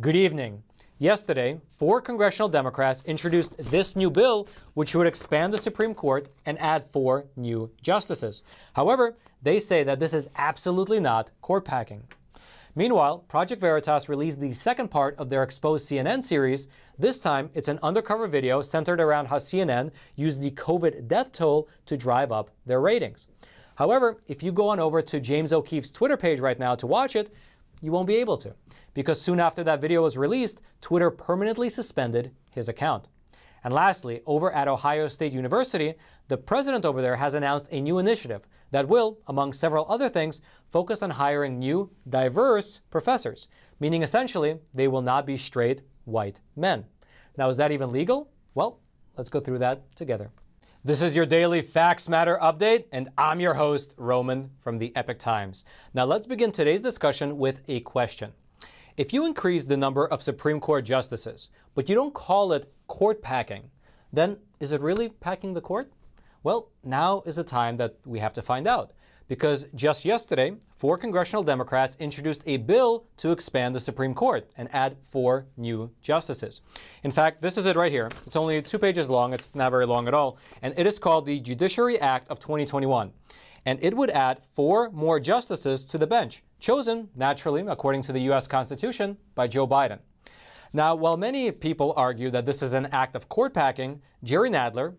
Good evening. Yesterday, 4 congressional Democrats introduced this new bill, which would expand the Supreme Court and add 4 new justices. However, they say that this is absolutely not court packing. Meanwhile, Project Veritas released the second part of their Exposed CNN series. This time, it's an undercover video centered around how CNN used the COVID death toll to drive up their ratings. However, if you go on over to James O'Keefe's Twitter page right now to watch it, you won't be able to, because soon after that video was released, Twitter permanently suspended his account. And lastly, over at Ohio State University, the president over there has announced a new initiative that will, among several other things, focus on hiring new, diverse professors, meaning essentially they will not be straight white men. Now, is that even legal? Well, let's go through that together. This is your daily Facts Matter update, and I'm your host, Roman, from the Epoch Times. Now, let's begin today's discussion with a question. If you increase the number of Supreme Court justices, but you don't call it court packing, then is it really packing the court? Well, now is the time that we have to find out, because just yesterday, 4 congressional Democrats introduced a bill to expand the Supreme Court and add 4 new justices. In fact, this is it right here. It's only 2 pages long. It's not very long at all. And it is called the Judiciary Act of 2021. And it would add 4 more justices to the bench, chosen, naturally, according to the U.S. Constitution, by Joe Biden. Now, while many people argue that this is an act of court packing, Jerry Nadler,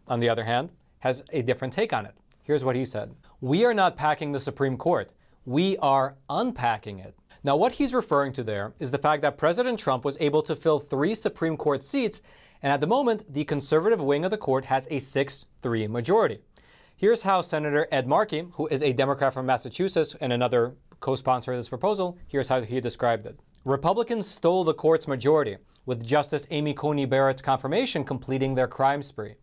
on the other hand, has a different take on it. Here's what he said. "We are not packing the Supreme Court. We are unpacking it." Now, what he's referring to there is the fact that President Trump was able to fill 3 Supreme Court seats, and at the moment, the conservative wing of the court has a 6-3 majority. Here's how Senator Ed Markey, who is a Democrat from Massachusetts and another co-sponsor of this proposal, here's how he described it. "Republicans stole the court's majority, with Justice Amy Coney Barrett's confirmation completing their crime spree.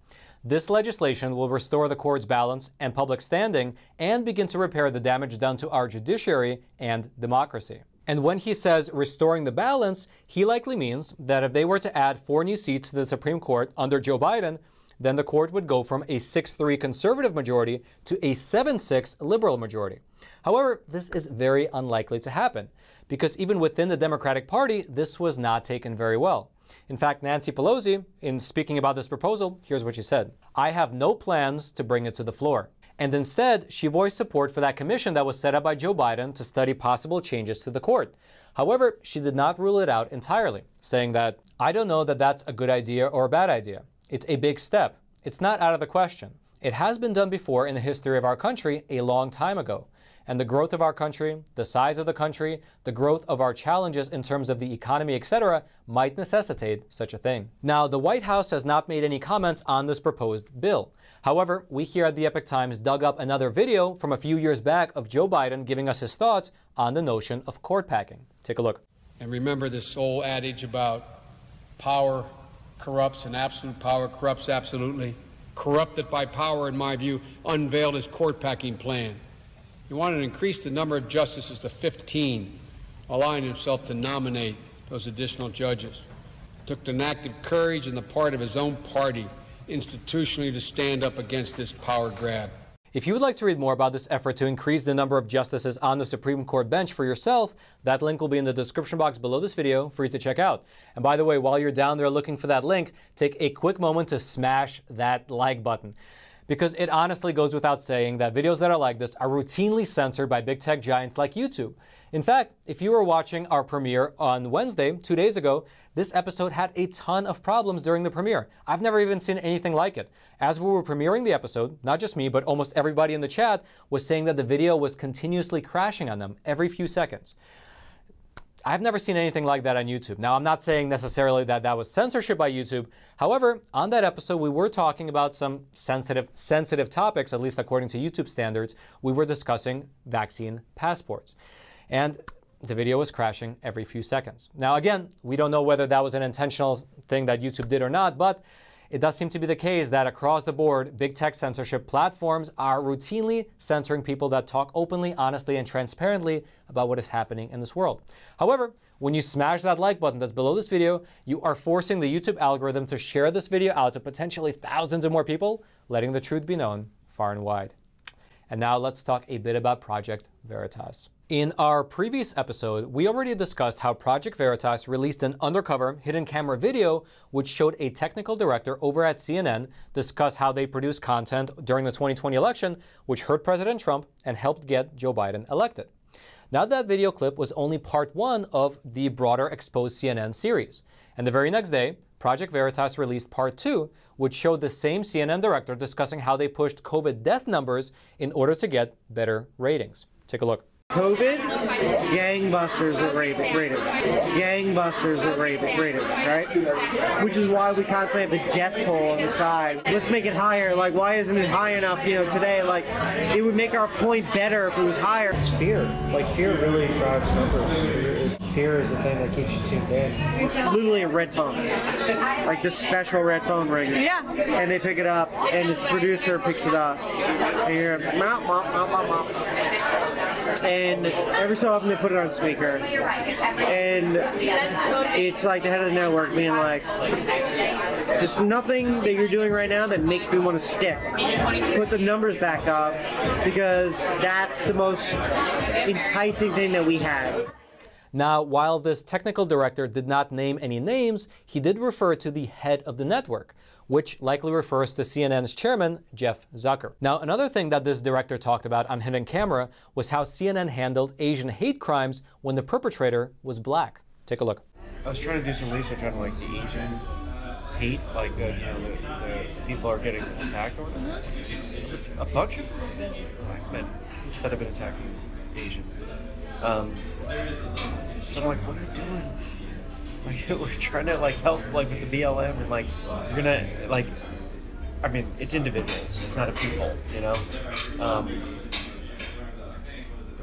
This legislation will restore the court's balance and public standing and begin to repair the damage done to our judiciary and democracy." And when he says restoring the balance, he likely means that if they were to add 4 new seats to the Supreme Court under Joe Biden, then the court would go from a 6-3 conservative majority to a 7-6 liberal majority. However, this is very unlikely to happen, because even within the Democratic Party, this was not taken very well. In fact, Nancy Pelosi, in speaking about this proposal, here's what she said. "I have no plans to bring it to the floor." And instead, she voiced support for that commission that was set up by Joe Biden to study possible changes to the court. However, she did not rule it out entirely, saying that, "I don't know that that's a good idea or a bad idea. It's a big step. It's not out of the question. It has been done before in the history of our country a long time ago. And the growth of our country, the size of the country, the growth of our challenges in terms of the economy, etc., might necessitate such a thing." Now, the White House has not made any comments on this proposed bill. However, we here at the Epoch Times dug up another video from a few years back of Joe Biden giving us his thoughts on the notion of court packing. Take a look. And remember this old adage about power corrupts and absolute power corrupts absolutely. Corrupted by power, in my view, unveiled his court packing plan. He wanted to increase the number of justices to 15, allowing himself to nominate those additional judges. It took an act of courage on the part of his own party institutionally to stand up against this power grab. If you would like to read more about this effort to increase the number of justices on the Supreme Court bench for yourself, that link will be in the description box below this video for you to check out. And by the way, while you're down there looking for that link, take a quick moment to smash that like button, because it honestly goes without saying that videos that are like this are routinely censored by big tech giants like YouTube. In fact, if you were watching our premiere on Wednesday, 2 days ago, this episode had a ton of problems during the premiere. I've never even seen anything like it. As we were premiering the episode, not just me, but almost everybody in the chat was saying that the video was continuously crashing on them every few seconds. I've never seen anything like that on YouTube. Now, I'm not saying necessarily that that was censorship by YouTube. However, on that episode, we were talking about some sensitive topics, at least according to YouTube standards. We were discussing vaccine passports. And the video was crashing every few seconds. Now, again, we don't know whether that was an intentional thing that YouTube did or not, but it does seem to be the case that across the board, big tech censorship platforms are routinely censoring people that talk openly, honestly, and transparently about what is happening in this world. However, when you smash that like button that's below this video, you are forcing the YouTube algorithm to share this video out to potentially thousands of more people, letting the truth be known far and wide. And now let's talk a bit about Project Veritas. In our previous episode, we already discussed how Project Veritas released an undercover hidden camera video which showed a technical director over at CNN discuss how they produced content during the 2020 election which hurt President Trump and helped get Joe Biden elected. Now that video clip was only part one of the broader Exposed CNN series. And the very next day, Project Veritas released part two, which showed the same CNN director discussing how they pushed COVID death numbers in order to get better ratings. Take a look. COVID, gangbusters with ratings. Gangbusters with ratings, right? Which is why we constantly have the death toll on the side. Let's make it higher. Like, why isn't it high enough, today? Like, it would make our point better if it was higher. It's fear. Like, fear really drives numbers. Fear is the thing that keeps you tuned in. It's literally a red phone. Like, this special red phone ring. Yeah. And they pick it up, and this producer picks it up. And you're mop, mop, mop, mop, mop. And every so often they put it on speaker, and it's like the head of the network being like, there's nothing that you're doing right now that makes me want to stick. Put the numbers back up, because that's the most enticing thing that we have. Now, while this technical director did not name any names, he did refer to the head of the network, which likely refers to CNN's chairman, Jeff Zucker. Now, another thing that this director talked about on Hidden Camera was how CNN handled Asian hate crimes when the perpetrator was black. Take a look. I was trying to do some research on like the Asian hate, like the people are getting attacked or whatever. A bunch of black men that have been attacking Asian. So I'm like, what are you doing? Like, we're trying to like help like with the BLM, and like you're gonna like, I mean, it's individuals, it's not a people,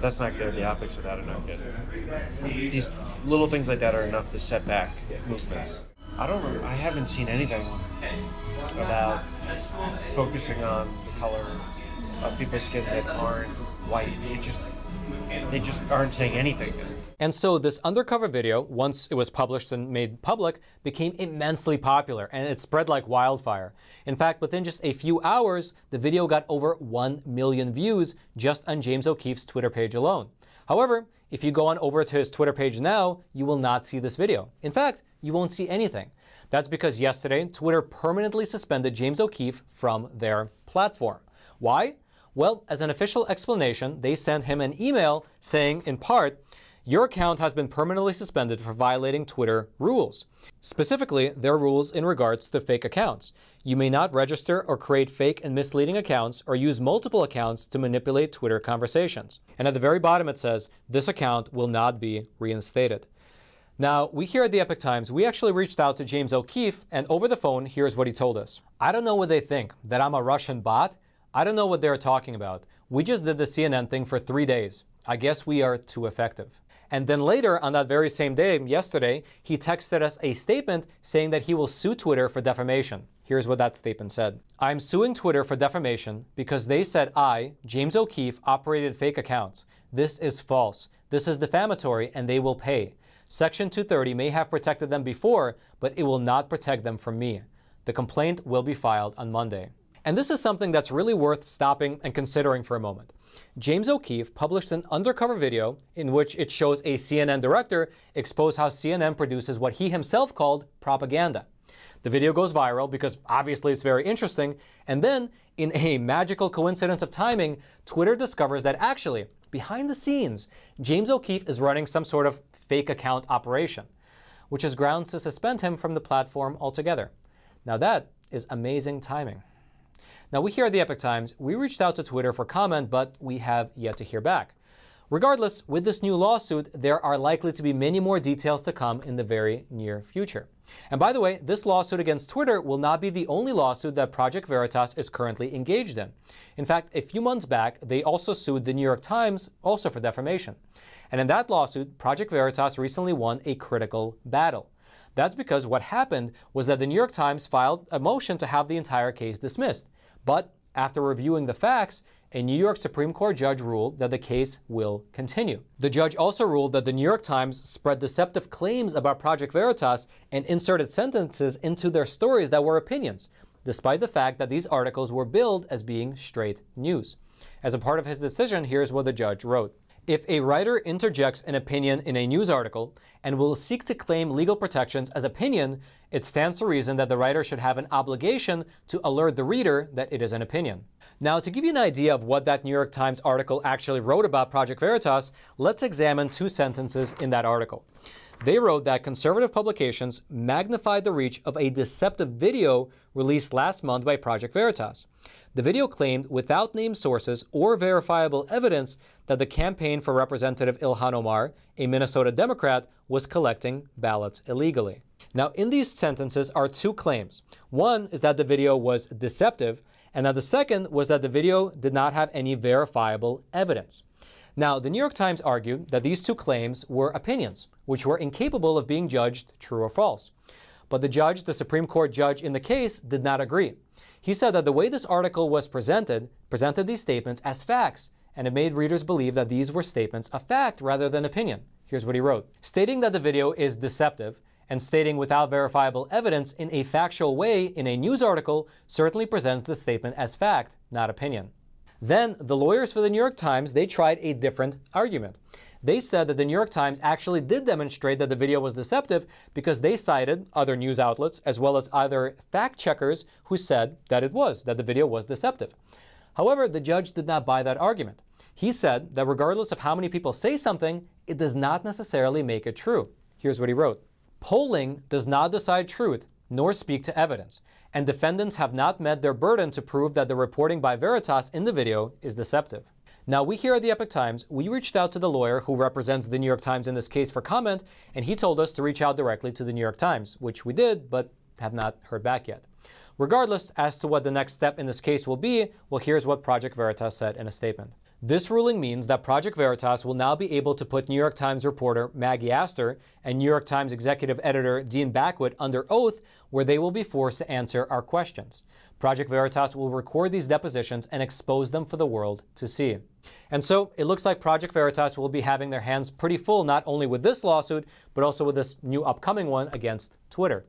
that's not good. The optics of that are not good. These little things like that are enough to set back movements. I haven't seen anything about focusing on the color of people's skin that aren't white. They just aren't saying anything. And so this undercover video, once it was published and made public, became immensely popular, and it spread like wildfire. In fact, within just a few hours, the video got over 1 million views just on James O'Keefe's Twitter page alone. However, if you go on over to his Twitter page now, you will not see this video. In fact, you won't see anything. That's because yesterday, Twitter permanently suspended James O'Keefe from their platform. Why? Well, as an official explanation, they sent him an email saying, in part, your account has been permanently suspended for violating Twitter rules. Specifically, their rules in regards to fake accounts. You may not register or create fake and misleading accounts or use multiple accounts to manipulate Twitter conversations. And at the very bottom it says, this account will not be reinstated. Now, we here at the Epoch Times, we actually reached out to James O'Keefe, and over the phone, here's what he told us. I don't know what they think, that I'm a Russian bot. I don't know what they're talking about. We just did the CNN thing for 3 days. I guess we are too effective. And then later on that very same day, yesterday, he texted us a statement saying that he will sue Twitter for defamation. Here's what that statement said. I'm suing Twitter for defamation because they said I, James O'Keefe, operated fake accounts. This is false. This is defamatory and they will pay. Section 230 may have protected them before, but it will not protect them from me. The complaint will be filed on Monday. And this is something that's really worth stopping and considering for a moment. James O'Keefe published an undercover video in which it shows a CNN director expose how CNN produces what he himself called propaganda. The video goes viral because obviously it's very interesting, and then, in a magical coincidence of timing, Twitter discovers that actually, behind the scenes, James O'Keefe is running some sort of fake account operation, which is grounds to suspend him from the platform altogether. Now that is amazing timing. Now, we here at the Epoch Times, we reached out to Twitter for comment, but we have yet to hear back. Regardless, with this new lawsuit, there are likely to be many more details to come in the very near future. And by the way, this lawsuit against Twitter will not be the only lawsuit that Project Veritas is currently engaged in. In fact, a few months back, they also sued the New York Times, also for defamation. And in that lawsuit, Project Veritas recently won a critical battle. That's because what happened was that the New York Times filed a motion to have the entire case dismissed. But after reviewing the facts, a New York Supreme Court judge ruled that the case will continue. The judge also ruled that the New York Times spread deceptive claims about Project Veritas and inserted sentences into their stories that were opinions, despite the fact that these articles were billed as being straight news. As a part of his decision, here's what the judge wrote. If a writer interjects an opinion in a news article and will seek to claim legal protections as opinion, it stands to reason that the writer should have an obligation to alert the reader that it is an opinion. Now, to give you an idea of what that New York Times article actually wrote about Project Veritas, let's examine 2 sentences in that article. They wrote that conservative publications magnified the reach of a deceptive video released last month by Project Veritas. The video claimed, without named sources or verifiable evidence, that the campaign for Representative Ilhan Omar, a Minnesota Democrat, was collecting ballots illegally. Now, in these sentences are 2 claims. One is that the video was deceptive, and that the second was that the video did not have any verifiable evidence. Now, the New York Times argued that these 2 claims were opinions, which were incapable of being judged true or false. But the judge, the Supreme Court judge in the case, did not agree. He said that the way this article was presented these statements as facts, and it made readers believe that these were statements of fact rather than opinion. Here's what he wrote. Stating that the video is deceptive and stating without verifiable evidence in a factual way in a news article certainly presents the statement as fact, not opinion. Then the lawyers for the New York Times, they tried a different argument. They said that the New York Times actually did demonstrate that the video was deceptive because they cited other news outlets as well as other fact checkers who said that the video was deceptive. However, the judge did not buy that argument. He said that regardless of how many people say something, it does not necessarily make it true. Here's what he wrote. Polling does not decide truth nor speak to evidence, and defendants have not met their burden to prove that the reporting by Veritas in the video is deceptive. Now, we here at the Epoch Times, we reached out to the lawyer who represents the New York Times in this case for comment, and he told us to reach out directly to the New York Times, which we did, but have not heard back yet. Regardless as to what the next step in this case will be, well, here's what Project Veritas said in a statement. This ruling means that Project Veritas will now be able to put New York Times reporter Maggie Astor and New York Times executive editor Dean Backwit under oath, where they will be forced to answer our questions. Project Veritas will record these depositions and expose them for the world to see. And so it looks like Project Veritas will be having their hands pretty full, not only with this lawsuit, but also with this new upcoming one against Twitter.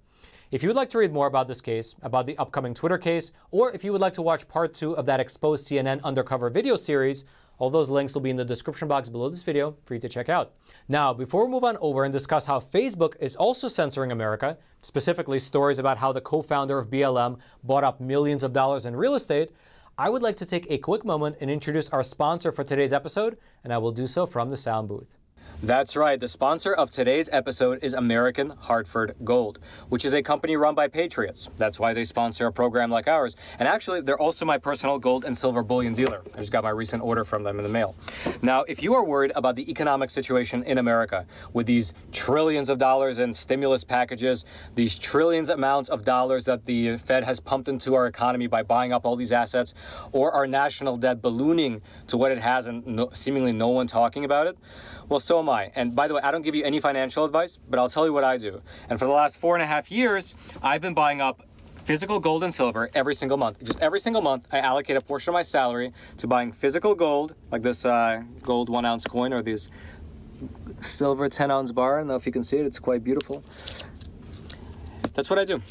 If you would like to read more about this case, about the upcoming Twitter case, or if you would like to watch part 2 of that Exposed CNN Undercover video series, all those links will be in the description box below this video for you to check out. Now, before we move on over and discuss how Facebook is also censoring America, specifically stories about how the co-founder of BLM bought up millions of dollars in real estate, I would like to take a quick moment and introduce our sponsor for today's episode, and I will do so from the sound booth. That's right. The sponsor of today's episode is American Hartford Gold, which is a company run by patriots. That's why they sponsor a program like ours. And actually, they're also my personal gold and silver bullion dealer. I just got my recent order from them in the mail. Now, if you are worried about the economic situation in America with these trillions of dollars in stimulus packages, these trillions amounts of dollars that the Fed has pumped into our economy by buying up all these assets, or our national debt ballooning to what it has and seemingly no one talking about it, well, so am I. And by the way, I don't give you any financial advice, but I'll tell you what I do. And for the last 4.5 years, I've been buying up physical gold and silver every single month. Just every single month, I allocate a portion of my salary to buying physical gold, like this gold 1-ounce coin or this silver 10-ounce bar. I don't know if you can see it. It's quite beautiful. That's what I do.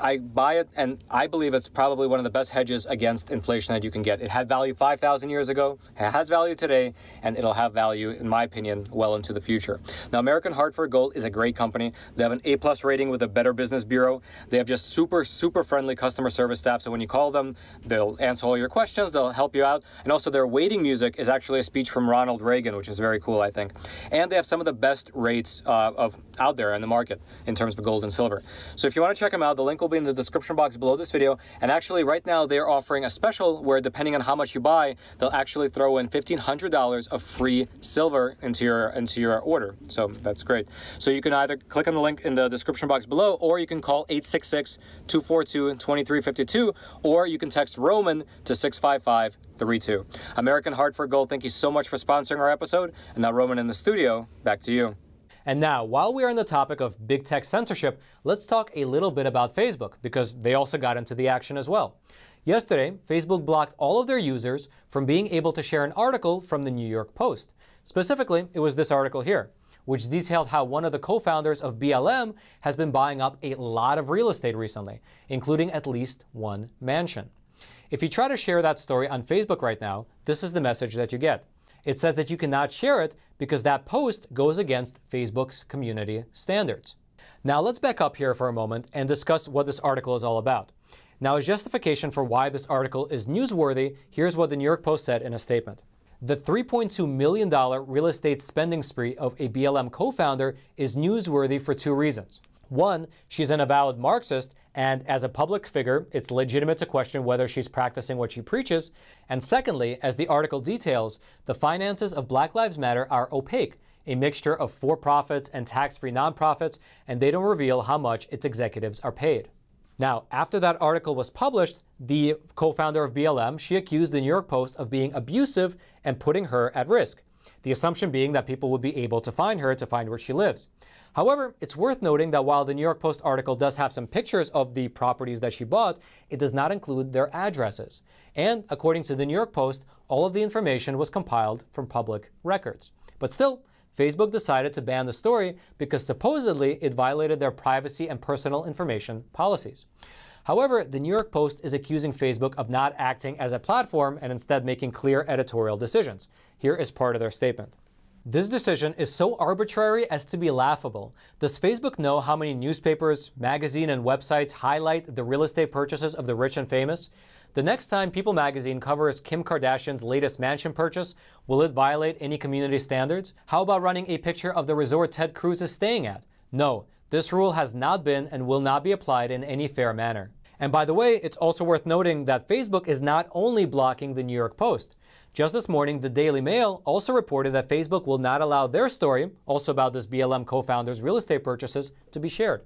I buy it, and I believe it's probably one of the best hedges against inflation that you can get. It had value 5,000 years ago, it has value today, and it'll have value, in my opinion, well into the future. Now, American Hartford Gold is a great company. They have an A+ rating with a Better Business Bureau. They have just super friendly customer service staff, so when you call them, they'll answer all your questions, they'll help you out, and also their waiting music is actually a speech from Ronald Reagan, which is very cool, I think. And they have some of the best rates out there in the market in terms of gold and silver. So if you want to check them out, the link will be in the description box below this video. And actually, right now, they're offering a special where, depending on how much you buy, they'll actually throw in $1,500 of free silver into your order. So that's great. So you can either click on the link in the description box below, or you can call 866-242-2352, or you can text Roman to 65532. American Hartford Gold, thank you so much for sponsoring our episode. And now, Roman in the studio, back to you. And now, while we are on the topic of big tech censorship, let's talk a little bit about Facebook, because they also got into the action as well. Yesterday, Facebook blocked all of their users from being able to share an article from the New York Post. Specifically, it was this article here, which detailed how one of the co-founders of BLM has been buying up a lot of real estate recently, including at least one mansion. If you try to share that story on Facebook right now, this is the message that you get. It says that you cannot share it because that post goes against Facebook's community standards. Now let's back up here for a moment and discuss what this article is all about. Now, as justification for why this article is newsworthy, here's what the New York Post said in a statement. The $3.2 million real estate spending spree of a BLM co-founder is newsworthy for two reasons. One, she's an avowed Marxist, and as a public figure, it's legitimate to question whether she's practicing what she preaches. And secondly, as the article details, the finances of Black Lives Matter are opaque, a mixture of for-profits and tax-free nonprofits, and they don't reveal how much its executives are paid. Now, after that article was published, the co-founder of BLM, she accused the New York Post of being abusive and putting her at risk. The assumption being that people would be able to find her to find where she lives. However, it's worth noting that while the New York Post article does have some pictures of the properties that she bought, it does not include their addresses. And according to the New York Post, all of the information was compiled from public records. But still, Facebook decided to ban the story because supposedly it violated their privacy and personal information policies. However, the New York Post is accusing Facebook of not acting as a platform and instead making clear editorial decisions. Here is part of their statement. This decision is so arbitrary as to be laughable. Does Facebook know how many newspapers, magazines, and websites highlight the real estate purchases of the rich and famous? The next time People magazine covers Kim Kardashian's latest mansion purchase, will it violate any community standards? How about running a picture of the resort Ted Cruz is staying at? No, this rule has not been and will not be applied in any fair manner. And by the way, it's also worth noting that Facebook is not only blocking the New York Post. Just this morning, the Daily Mail also reported that Facebook will not allow their story, also about this BLM co-founder's real estate purchases, to be shared.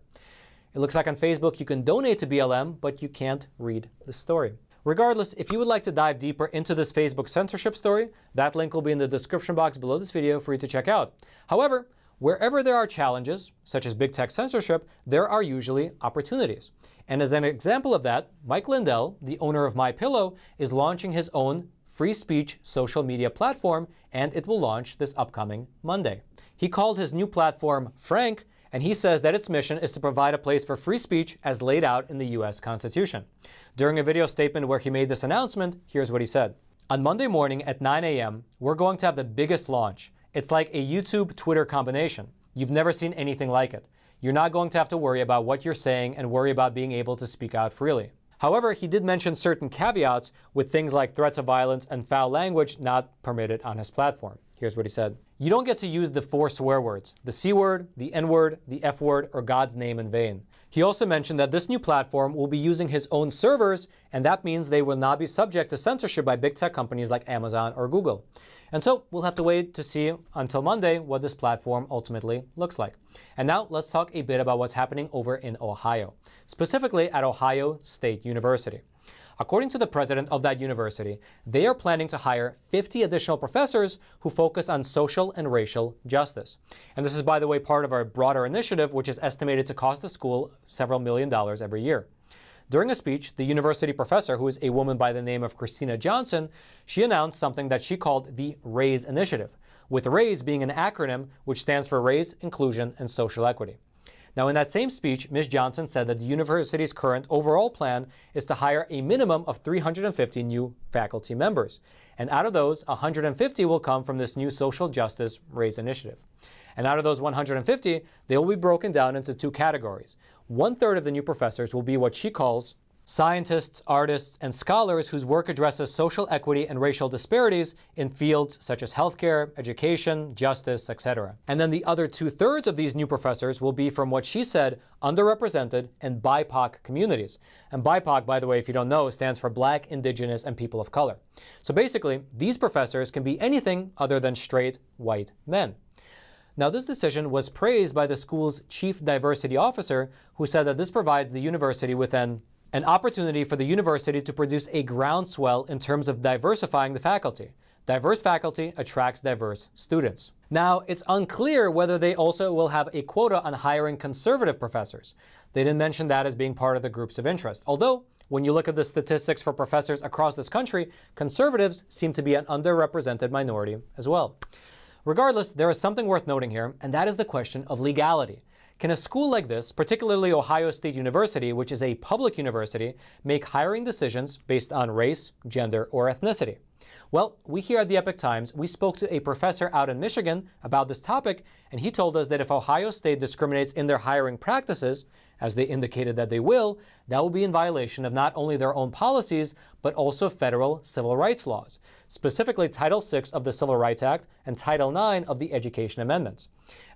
It looks like on Facebook you can donate to BLM, but you can't read the story. Regardless, if you would like to dive deeper into this Facebook censorship story, that link will be in the description box below this video for you to check out. However, wherever there are challenges, such as big tech censorship, there are usually opportunities. And as an example of that, Mike Lindell, the owner of MyPillow, is launching his own free speech social media platform, and it will launch this upcoming Monday. He called his new platform Frank, and he says that its mission is to provide a place for free speech as laid out in the U.S. Constitution. During a video statement where he made this announcement, here's what he said. On Monday morning at 9 a.m., we're going to have the biggest launch. It's like a YouTube-Twitter combination. You've never seen anything like it. You're not going to have to worry about what you're saying and worry about being able to speak out freely. However, he did mention certain caveats with things like threats of violence and foul language not permitted on his platform. Here's what he said. You don't get to use the 4 swear words, the C word, the N word, the F word, or God's name in vain. He also mentioned that this new platform will be using his own servers, and that means they will not be subject to censorship by big tech companies like Amazon or Google. And so we'll have to wait to see until Monday what this platform ultimately looks like. And now let's talk a bit about what's happening over in Ohio, specifically at Ohio State University. According to the president of that university, they are planning to hire 50 additional professors who focus on social and racial justice. And this is, by the way, part of our broader initiative, which is estimated to cost the school several $1 million every year. During a speech, the university professor, who is a woman by the name of Christina Johnson, she announced something that she called the RAISE initiative, with RAISE being an acronym which stands for Race, Inclusion, and Social Equity. Now, in that same speech, Ms. Johnson said that the university's current overall plan is to hire a minimum of 350 new faculty members. And out of those, 150 will come from this new social justice RAISE initiative. And out of those 150, they will be broken down into 2 categories. 1/3 of the new professors will be what she calls scientists, artists, and scholars whose work addresses social equity and racial disparities in fields such as healthcare, education, justice, etc. And then the other 2/3 of these new professors will be from what she said, underrepresented and BIPOC communities. And BIPOC, by the way, if you don't know, stands for Black, Indigenous, and People of Color. So basically, these professors can be anything other than straight white men. Now, this decision was praised by the school's chief diversity officer, who said that this provides the university with an opportunity for the university to produce a groundswell in terms of diversifying the faculty. Diverse faculty attracts diverse students. Now, it's unclear whether they also will have a quota on hiring conservative professors. They didn't mention that as being part of the groups of interest. Although, when you look at the statistics for professors across this country, conservatives seem to be an underrepresented minority as well. Regardless, there is something worth noting here, and that is the question of legality. Can a school like this, particularly Ohio State University, which is a public university, make hiring decisions based on race, gender, or ethnicity? Well, we here at the Epoch Times, we spoke to a professor out in Michigan about this topic, and he told us that if Ohio State discriminates in their hiring practices, as they indicated that they will, that will be in violation of not only their own policies, but also federal civil rights laws, specifically Title VI of the Civil Rights Act and Title IX of the Education Amendments.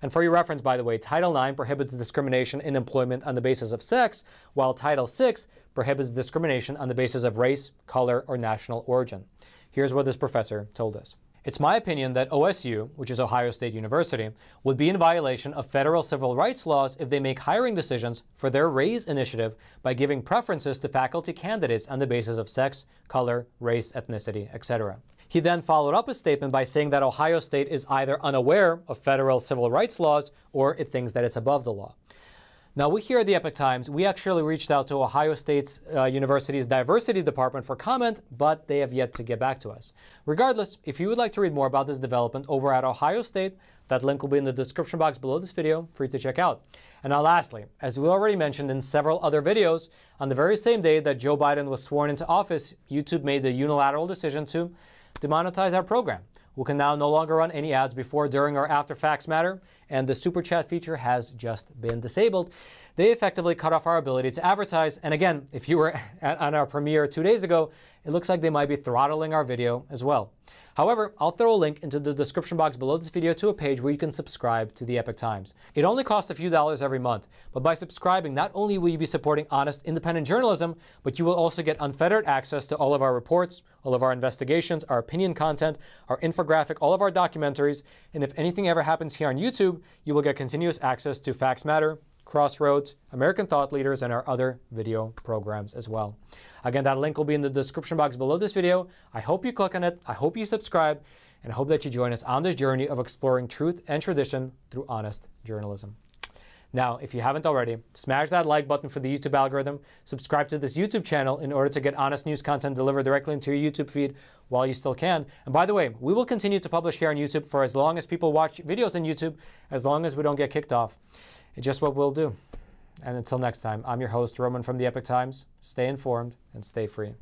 And for your reference, by the way, Title IX prohibits discrimination in employment on the basis of sex, while Title VI prohibits discrimination on the basis of race, color, or national origin. Here's what this professor told us. It's my opinion that OSU, which is Ohio State University, would be in violation of federal civil rights laws if they make hiring decisions for their RAISE initiative by giving preferences to faculty candidates on the basis of sex, color, race, ethnicity, etc. He then followed up his statement by saying that Ohio State is either unaware of federal civil rights laws or it thinks that it's above the law. Now, we here at the Epoch Times, we actually reached out to Ohio State's University's Diversity Department for comment, but they have yet to get back to us. Regardless, if you would like to read more about this development over at Ohio State, that link will be in the description box below this video for you to check out. And now lastly, as we already mentioned in several other videos, on the very same day that Joe Biden was sworn into office, YouTube made the unilateral decision to demonetize our program. We can now no longer run any ads before, during, or after Facts Matter, and the Super Chat feature has just been disabled. They effectively cut off our ability to advertise, and again, if you were on our premiere 2 days ago, it looks like they might be throttling our video as well. However, I'll throw a link into the description box below this video to a page where you can subscribe to the Epoch Times. It only costs a few dollars every month, but by subscribing, not only will you be supporting honest, independent journalism, but you will also get unfettered access to all of our reports, all of our investigations, our opinion content, our infographic, all of our documentaries, and if anything ever happens here on YouTube, you will get continuous access to Facts Matter, Crossroads, American Thought Leaders, and our other video programs as well. Again, that link will be in the description box below this video. I hope you click on it, I hope you subscribe, and I hope that you join us on this journey of exploring truth and tradition through honest journalism. Now, if you haven't already, smash that like button for the YouTube algorithm, subscribe to this YouTube channel in order to get honest news content delivered directly into your YouTube feed while you still can. And by the way, we will continue to publish here on YouTube for as long as people watch videos on YouTube, as long as we don't get kicked off. It's just what we'll do. And until next time, I'm your host, Roman from the Epoch Times. Stay informed and stay free.